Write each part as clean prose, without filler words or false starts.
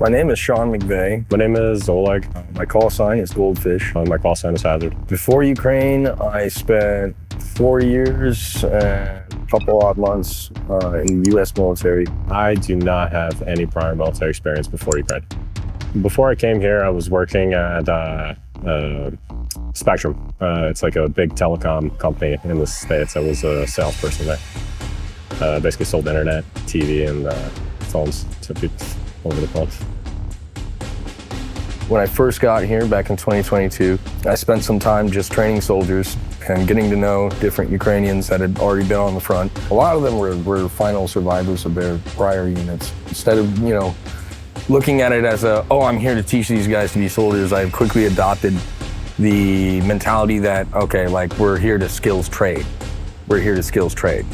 My name is Shaun McVeigh. My name is Oleg. My call sign is Goldfish. My call sign is Hazard. Before Ukraine, I spent 4 years and a couple odd months in the U.S. military. I do not have any prior military experience before Ukraine. Before I came here, I was working at Spectrum. It's like a big telecom company in the States. I was a salesperson there. Basically sold internet, TV, and phones to people over the phone. When I first got here back in 2022, I spent some time just training soldiers and getting to know different Ukrainians that had already been on the front. A lot of them were final survivors of their prior units. Instead of, looking at it as I'm here to teach these guys to be soldiers, I quickly adopted the mentality that, we're here to skills trade. We're here to skills trade.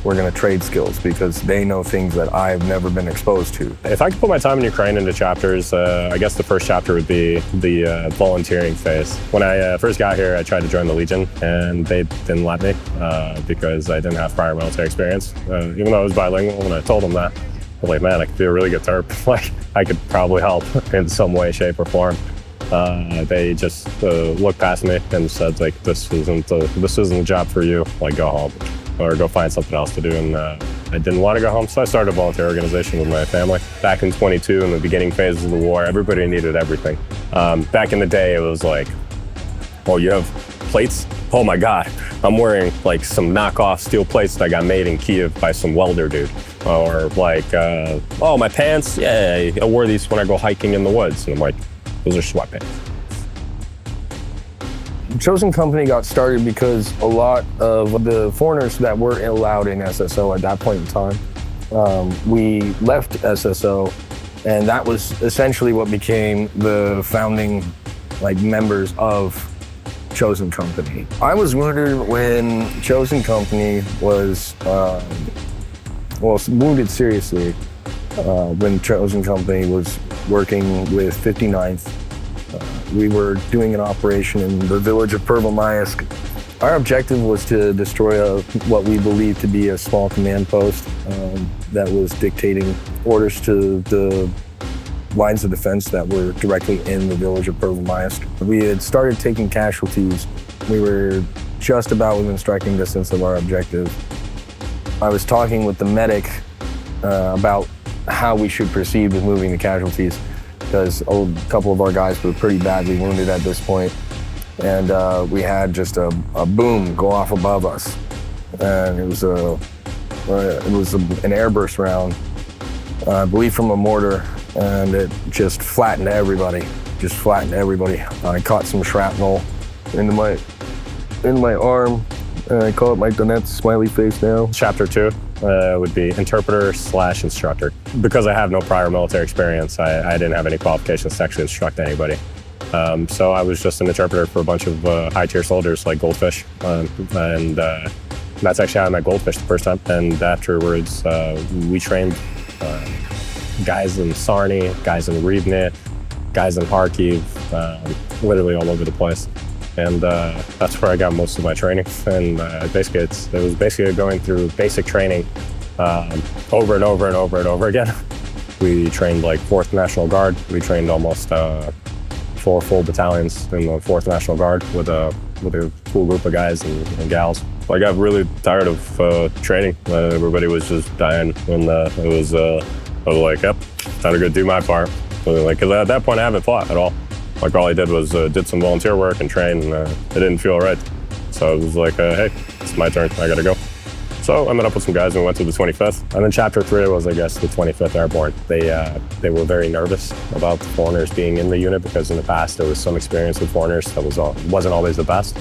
We're going to trade skills because they know things that I've never been exposed to. If I could put my time in Ukraine into chapters, I guess the first chapter would be the volunteering phase. When I first got here, I tried to join the Legion, and they didn't let me because I didn't have prior military experience. Even though I was bilingual, and I told them that, I was like, man, I could be a really good terp. I could probably help in some way, shape, or form. They just looked past me and said, this isn't a job for you. Go home or go find something else to do. And I didn't want to go home, so I started a volunteer organization with my family. Back in 22, in the beginning phases of the war, everybody needed everything. Back in the day, it was you have plates? Oh my God, I'm wearing some knockoff steel plates that got made in Kiev by some welder dude. Or my pants? Yeah, I wore these when I go hiking in the woods. And I'm like, those are sweatpants. Chosen Company got started because a lot of the foreigners that were allowed in SSO at that point in time, we left SSO, and that was essentially what became the founding members of Chosen Company. I was wounded when Chosen Company was wounded seriously when Chosen Company was working with 59th. We were doing an operation in the village of Pervomaiske. Our objective was to destroy what we believed to be a small command post that was dictating orders to the lines of defense that were directly in the village of Pervomaiske. We had started taking casualties. We were just about within striking distance of our objective. I was talking with the medic about how we should proceed with moving the casualties, because a couple of our guys were pretty badly wounded at this point. And we had just a boom go off above us. And it was an airburst round, I believe from a mortar, and it just flattened everybody. I caught some shrapnel into my arm, and I call it my Donetsk smiley face now. Chapter 2 would be interpreter/instructor. Because I have no prior military experience, I didn't have any qualifications to actually instruct anybody. So I was just an interpreter for a bunch of high-tier soldiers like Goldfish. And that's actually how I met Goldfish the first time. And afterwards, we trained guys in Sarny, guys in Rivne, guys in Kharkiv, literally all over the place. And that's where I got most of my training. And it was basically going through basic training over and over and over and over again. We trained 4th National Guard. We trained almost 4 full battalions in the 4th National Guard with a cool group of guys and gals. I got really tired of training. Everybody was just dying when I was like, yep, time to go do my part. Because at that point I haven't fought at all. All I did was did some volunteer work and train, and it didn't feel right. So it was hey, it's my turn, I gotta go. So I met up with some guys and we went to the 25th. And then chapter 3 was, I guess, the 25th Airborne. They were very nervous about the foreigners being in the unit because in the past there was some experience with foreigners that wasn't always the best.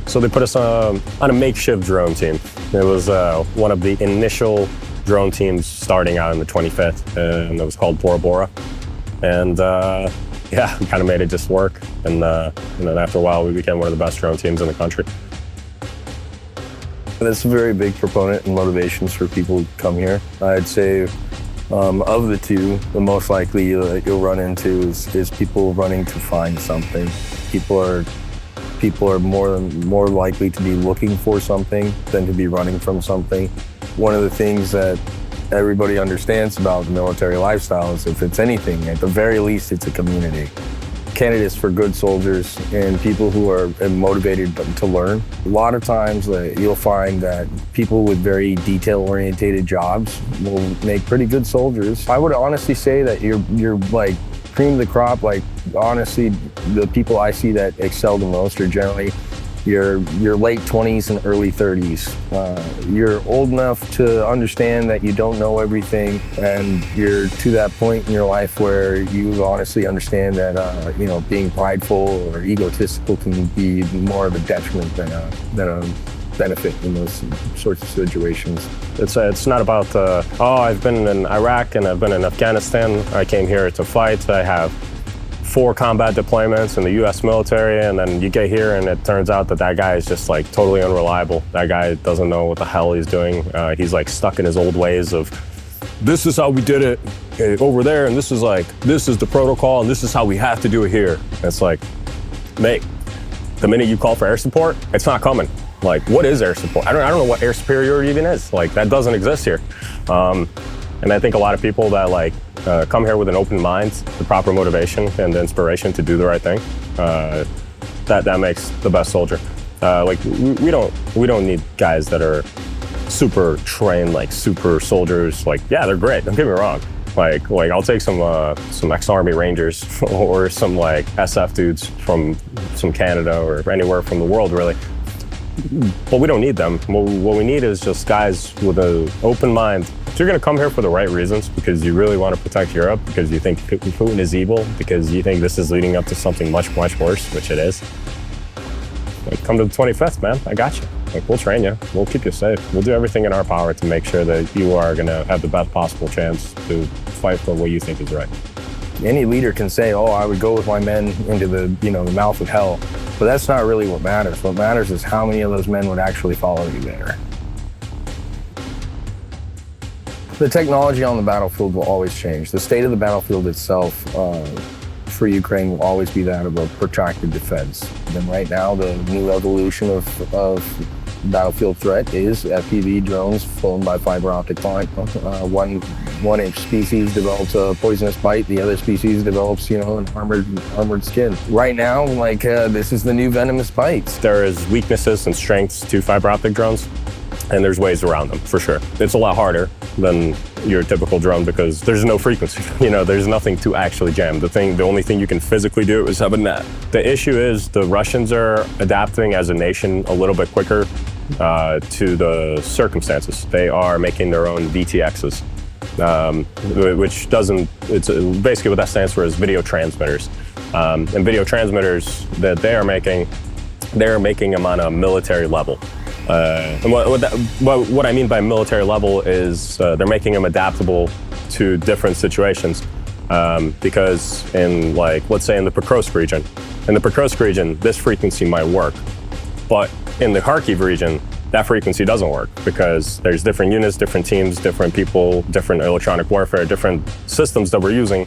So they put us on a makeshift drone team. It was one of the initial drone teams starting out in the 25th, and it was called Bora Bora. And we kind of made it just work. And then after a while, we became one of the best drone teams in the country. That's a very big proponent and motivations for people to come here. I'd say of the two, the most likely you'll run into is people running to find something. People are more likely to be looking for something than to be running from something. One of the things that everybody understands about the military lifestyle is, if it's anything, at the very least, it's a community. Candidates for good soldiers and people who are motivated to learn. A lot of times you'll find that people with very detail-oriented jobs will make pretty good soldiers. I would honestly say that you're like cream of the crop. Like, honestly, the people I see that excel the most are generally your late 20s and early 30s. You're old enough to understand that you don't know everything, and you're to that point in your life where you honestly understand that being prideful or egotistical can be more of a detriment than a benefit in those sorts of situations. It's not about I've been in Iraq and I've been in Afghanistan. I came here to fight. I have 4 combat deployments in the U.S. military, and then you get here and it turns out that guy is just like totally unreliable. That guy doesn't know what the hell he's doing. He's like stuck in his old ways of, this is how we did it over there, and this is the protocol, and this is how we have to do it here. And it's like, mate, the minute you call for air support, it's not coming. Like, what is air support? I don't know what air superiority even is. Like, that doesn't exist here. And I think a lot of people that come here with an open mind, the proper motivation and the inspiration to do the right thing, that makes the best soldier. We don't need guys that are super trained, like super soldiers. Like, yeah, they're great. Don't get me wrong. Like I'll take some ex-Army Rangers or some like SF dudes from Canada or anywhere from the world, really. But we don't need them. What we need is just guys with an open mind. If you're going to come here for the right reasons, because you really want to protect Europe, because you think Putin is evil, because you think this is leading up to something much, much worse, which it is, come to the 25th, man. I got you. We'll train you. We'll keep you safe. We'll do everything in our power to make sure that you are going to have the best possible chance to fight for what you think is right. Any leader can say, oh, I would go with my men into the mouth of hell. But that's not really what matters. What matters is how many of those men would actually follow you there. The technology on the battlefield will always change. The state of the battlefield itself for Ukraine will always be that of a protracted defense. And right now, the new evolution of battlefield threat is FPV drones flown by fiber optic line. One species develops a poisonous bite, the other species develops, an armored skin. Right now, this is the new venomous bite. There is weaknesses and strengths to fiber optic drones, and there's ways around them, for sure. It's a lot harder than your typical drone because there's no frequency. There's nothing to actually jam. The only thing you can physically do is have a net. The issue is the Russians are adapting as a nation a little bit quicker to the circumstances. They are making their own VTXs, it's basically what that stands for is video transmitters. And video transmitters that they're making them on a military level. And what I mean by military level is they're making them adaptable to different situations. Because in let's say in the Pervomaiske region, this frequency might work. But in the Kharkiv region, that frequency doesn't work because there's different units, different teams, different people, different electronic warfare, different systems that we're using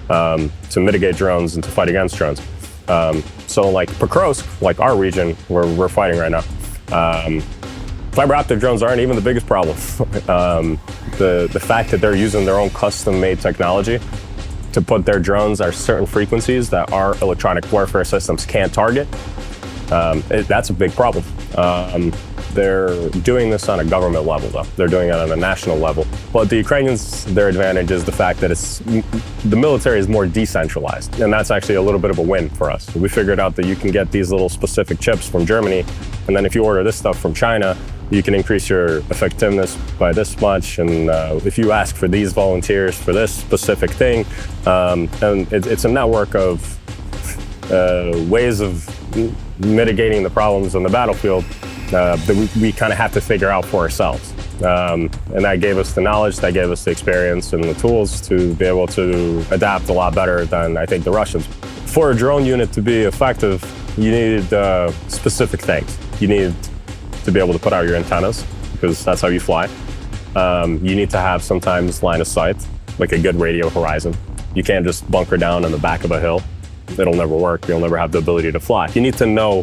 to mitigate drones and to fight against drones. So like Pervomaiske, like our region where we're fighting right now, fiber optic drones aren't even the biggest problem. The fact that they're using their own custom-made technology to put their drones at certain frequencies that our electronic warfare systems can't target, that's a big problem. They're doing this on a government level, though. They're doing it on a national level. But the Ukrainians, their advantage is the fact that the military is more decentralized, and that's actually a little bit of a win for us. We figured out that you can get these little specific chips from Germany, and then if you order this stuff from China, you can increase your effectiveness by this much, and if you ask for these volunteers for this specific thing, and it's a network of ways of mitigating the problems on the battlefield that we kind of have to figure out for ourselves. And that gave us the knowledge, that gave us the experience and the tools to be able to adapt a lot better than I think the Russians. For a drone unit to be effective, you needed specific things. You needed to be able to put out your antennas, because that's how you fly. You need to have sometimes line of sight, like a good radio horizon. You can't just bunker down on the back of a hill. It'll never work. You'll never have the ability to fly. You need to know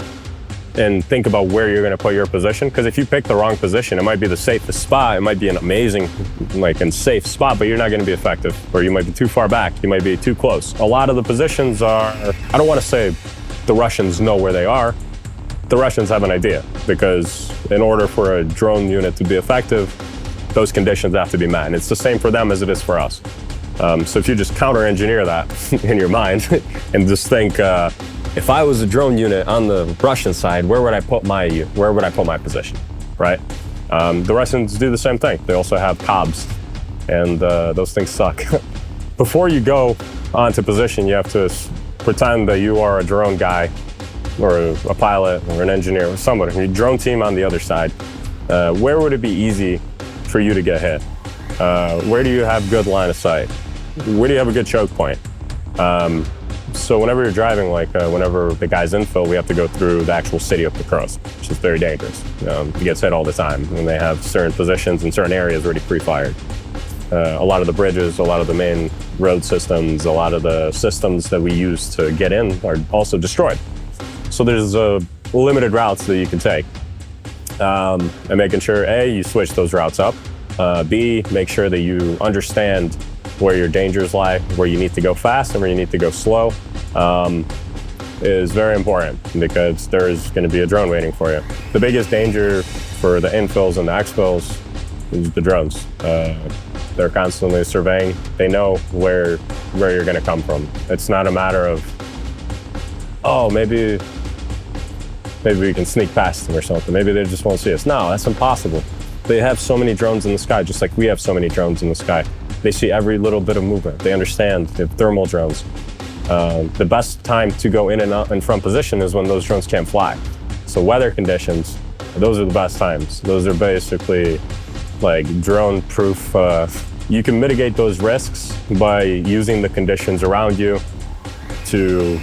and think about where you're going to put your position. Because if you pick the wrong position, it might be the safest spot. It might be an amazing, and safe spot, but you're not going to be effective. Or you might be too far back. You might be too close. A lot of the positions are, I don't want to say the Russians know where they are. The Russians have an idea, because in order for a drone unit to be effective, those conditions have to be met. And it's the same for them as it is for us. So if you just counter-engineer that in your mind and just think, if I was a drone unit on the Russian side, where would I put my position, right? The Russians do the same thing. They also have COBs, and those things suck. Before you go onto position, you have to pretend that you are a drone guy, or a pilot, or an engineer, or somebody. Your drone team on the other side. Where would it be easy for you to get hit? Where do you have good line of sight? Where do you have a good choke point? So whenever you're driving, whenever the guy's infill, we have to go through the actual city of Pokrovsk, which is very dangerous. He gets hit all the time, and they have certain positions in certain areas already pre-fired. A lot of the bridges, a lot of the main road systems, a lot of the systems that we use to get in are also destroyed. So there's limited routes that you can take. And making sure, A, you switch those routes up. B, make sure that you understand where your dangers lie, where you need to go fast and where you need to go slow, is very important, because there is going to be a drone waiting for you. The biggest danger for the infills and the exfills is the drones. They're constantly surveying. They know where you're going to come from. It's not a matter of, oh, maybe we can sneak past them or something. Maybe they just won't see us. No, that's impossible. They have so many drones in the sky, just like we have so many drones in the sky. They see every little bit of movement. They understand. They have thermal drones. The best time to go in and out in front position is when those drones can't fly. So weather conditions, those are the best times. Those are basically like drone-proof. You can mitigate those risks by using the conditions around you to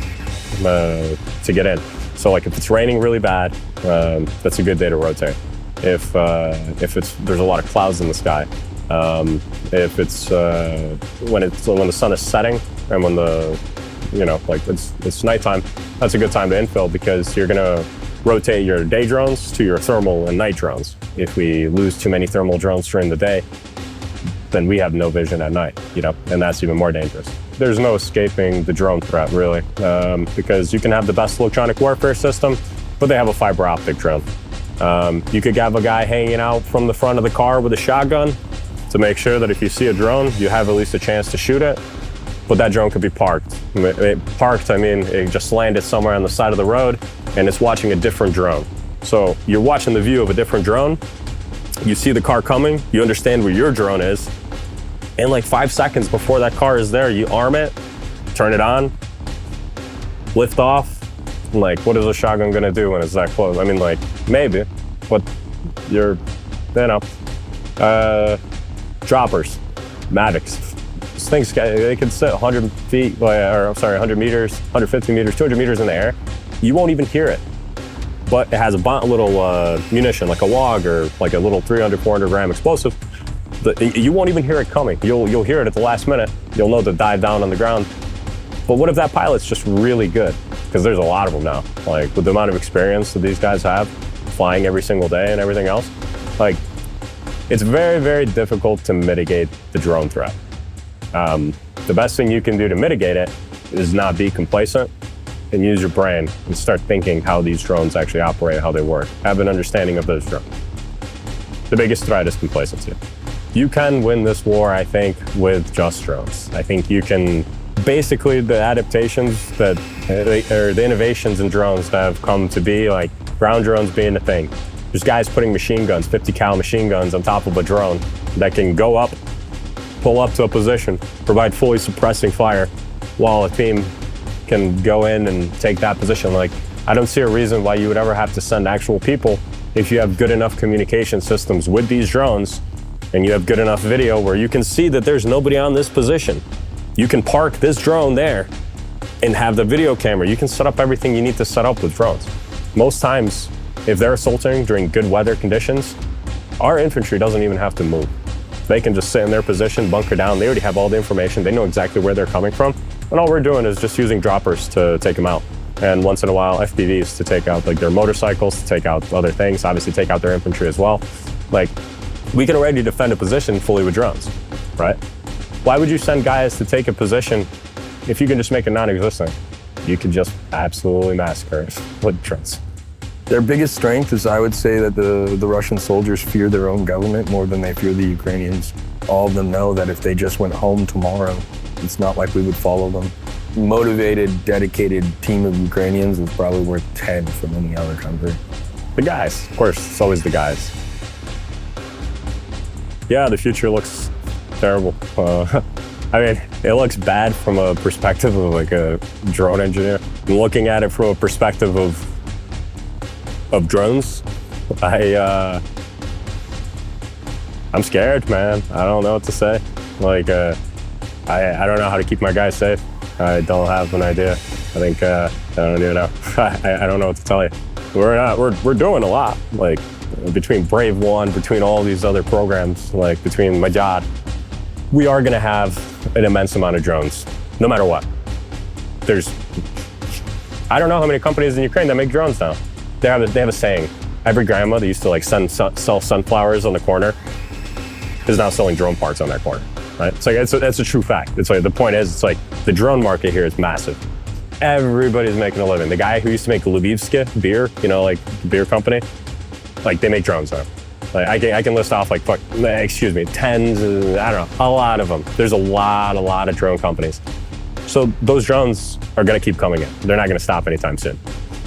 get in. So like if it's raining really bad, that's a good day to rotate. If there's a lot of clouds in the sky, if it's when the sun is setting and when it's nighttime, that's a good time to infill, because you're gonna rotate your day drones to your thermal and night drones. If we lose too many thermal drones during the day, then we have no vision at night, and that's even more dangerous. There's no escaping the drone threat, really, because you can have the best electronic warfare system, but they have a fiber optic drone. You could have a guy hanging out from the front of the car with a shotgun to make sure that if you see a drone, you have at least a chance to shoot it, but that drone could be parked. Parked, I mean, it just landed somewhere on the side of the road, and it's watching a different drone. So you're watching the view of a different drone, you see the car coming, you understand where your drone is, and like 5 seconds before that car is there, you arm it, turn it on, lift off. Like, what is a shotgun gonna do when it's that close? I mean, like, maybe, but droppers, Mavics. These things, they can sit 100 feet, 100 meters, 150 meters, 200 meters in the air. You won't even hear it. But it has a little munition, like a WOG or like a little 300, 400 gram explosive. You won't even hear it coming. You'll hear it at the last minute. You'll know to dive down on the ground. But what if that pilot's just really good? Because there's a lot of them now. Like, with the amount of experience that these guys have, flying every single day and everything else, like, it's very, very difficult to mitigate the drone threat. The best thing you can do to mitigate it is not be complacent and use your brain and start thinking how these drones actually operate, how they work. Have an understanding of those drones. The biggest threat is complacency. You can win this war, I think, with just drones. I think you can, basically the adaptations or the innovations in drones that have come to be, like ground drones being a thing. There's guys putting machine guns, 50 cal machine guns on top of a drone that can go up, pull up to a position, provide fully suppressing fire while a team can go in and take that position. Like, I don't see a reason why you would ever have to send actual people if you have good enough communication systems with these drones and you have good enough video where you can see that there's nobody on this position. You can park this drone there and have the video camera. You can set up everything you need to set up with drones. Most times, if they're assaulting during good weather conditions, our infantry doesn't even have to move. They can just sit in their position, bunker down. They already have all the information. They know exactly where they're coming from. And all we're doing is just using droppers to take them out. and once in a while FPVs to take out like their motorcycles, to take out other things, obviously take out their infantry as well. Like, we can already defend a position fully with drones, right? Why would you send guys to take a position if you can just make it non-existent? You could just absolutely massacre it with drones. Their biggest strength is, I would say, that the Russian soldiers fear their own government more than they fear the Ukrainians. All of them know that if they just went home tomorrow, it's not like we would follow them. Motivated, dedicated team of Ukrainians is probably worth 10 from any other country. The guys, of course, it's always the guys. Yeah, the future looks terrible. I mean, it looks bad from a perspective of like a drone engineer. Looking at it from a perspective of drones, I'm scared, man. I don't know what to say. Like, I don't know how to keep my guys safe. I don't have an idea. I think I don't even know. I don't know what to tell you. We're doing a lot. Like, between Brave One, between all these other programs, like between Majad, we are going to have an immense amount of drones, no matter what. I don't know how many companies in Ukraine that make drones now. They have a saying. Every grandma that used to like sell sunflowers on the corner is now selling drone parts on that corner, right? It's like, that's a true fact. It's like, the point is, it's like the drone market here is massive. Everybody's making a living. The guy who used to make Lvivske beer, you know, like the beer company, like they make drones now. Like I can list off like, tens, I don't know, a lot of them. There's a lot of drone companies. So those drones are gonna keep coming in. They're not gonna stop anytime soon.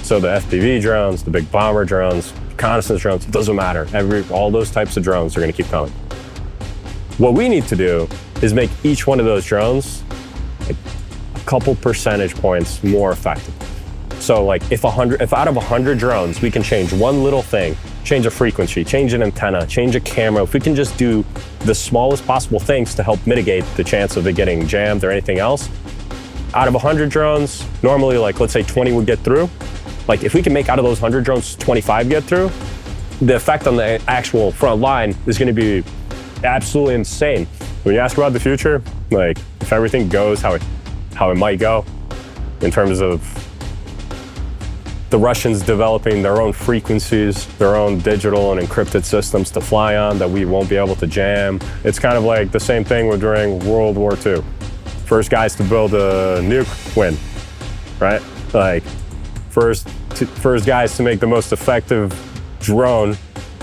So the FPV drones, the big bomber drones, reconnaissance drones, it doesn't matter. All those types of drones are gonna keep coming. What we need to do is make each one of those drones like a couple percentage points more effective. So like if out of 100 drones, we can change one little thing, change a frequency, change an antenna, change a camera, if we can just do the smallest possible things to help mitigate the chance of it getting jammed or anything else, out of 100 drones, normally like let's say 20 would get through. Like if we can make out of those 100 drones, 25 get through, the effect on the actual front line is gonna be absolutely insane. When you ask about the future, like if everything goes how it might go, in terms of the Russians developing their own frequencies, their own digital and encrypted systems to fly on that we won't be able to jam. It's kind of like the same thing with during World War II. First guys to build a nuke win, right? Like first guys to make the most effective drone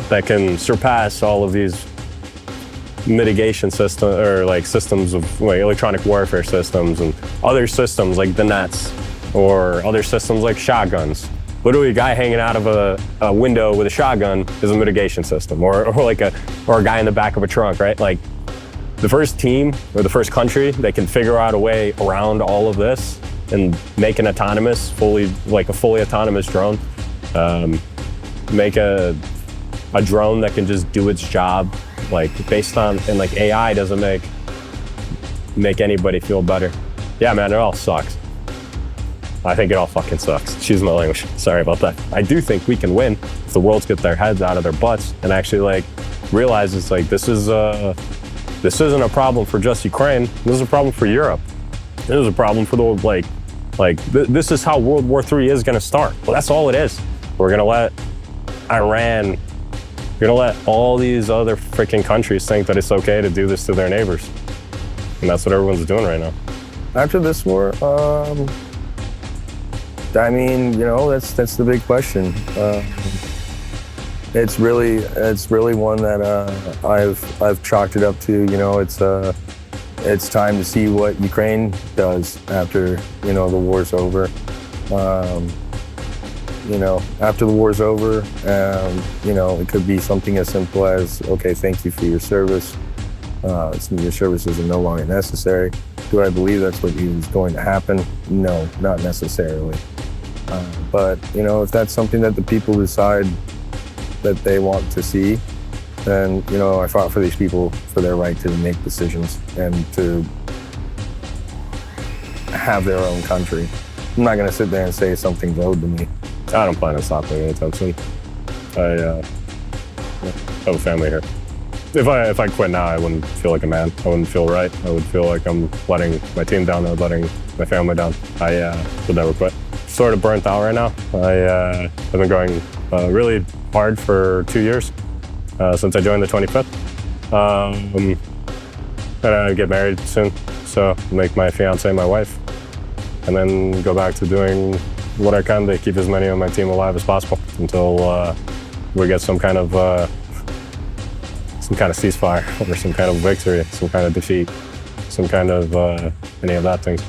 that can surpass all of these mitigation system or like systems of like electronic warfare systems and other systems like the nets or other systems like shotguns. Literally a guy hanging out of a window with a shotgun is a mitigation system or a guy in the back of a trunk, right? Like the first team or the first country that can figure out a way around all of this and make a fully autonomous drone, make a drone that can just do its job, like based on, and like AI doesn't make anybody feel better. Yeah, man, it all sucks. I think it all fucking sucks. Excuse my language. Sorry about that. I do think we can win if the worlds get their heads out of their butts and actually like realize it's like this isn't a problem for just Ukraine. This is a problem for Europe. This is a problem for the world. This is how World War III is going to start. Well, that's all it is. We're going to let Iran, we're going to let all these other freaking countries think that it's okay to do this to their neighbors. And that's what everyone's doing right now. After this war, I mean, you know, that's the big question. It's really one that I've chalked it up to. You know, it's time to see what Ukraine does after, you know, the war's over. You know, after the war's over, you know, it could be something as simple as, okay, thank you for your service. Your services are no longer necessary. Do I believe that's what is going to happen? No, not necessarily. But, you know, if that's something that the people decide that they want to see, then, you know, I fought for these people for their right to make decisions and to have their own country. I'm not going to sit there and say something's owed to me. I don't plan on stopping anytime soon. I have a family here. If I quit now, I wouldn't feel like a man. I wouldn't feel right. I would feel like I'm letting my team down. I'm letting my family down. I would never quit. sort of burnt out right now. I've been going really hard for 2 years since I joined the 25th. And I get married soon, so make my fiance my wife, and then go back to doing what I can to keep as many of my team alive as possible until we get some kind of ceasefire or some kind of victory, some kind of defeat, some kind of any of that things.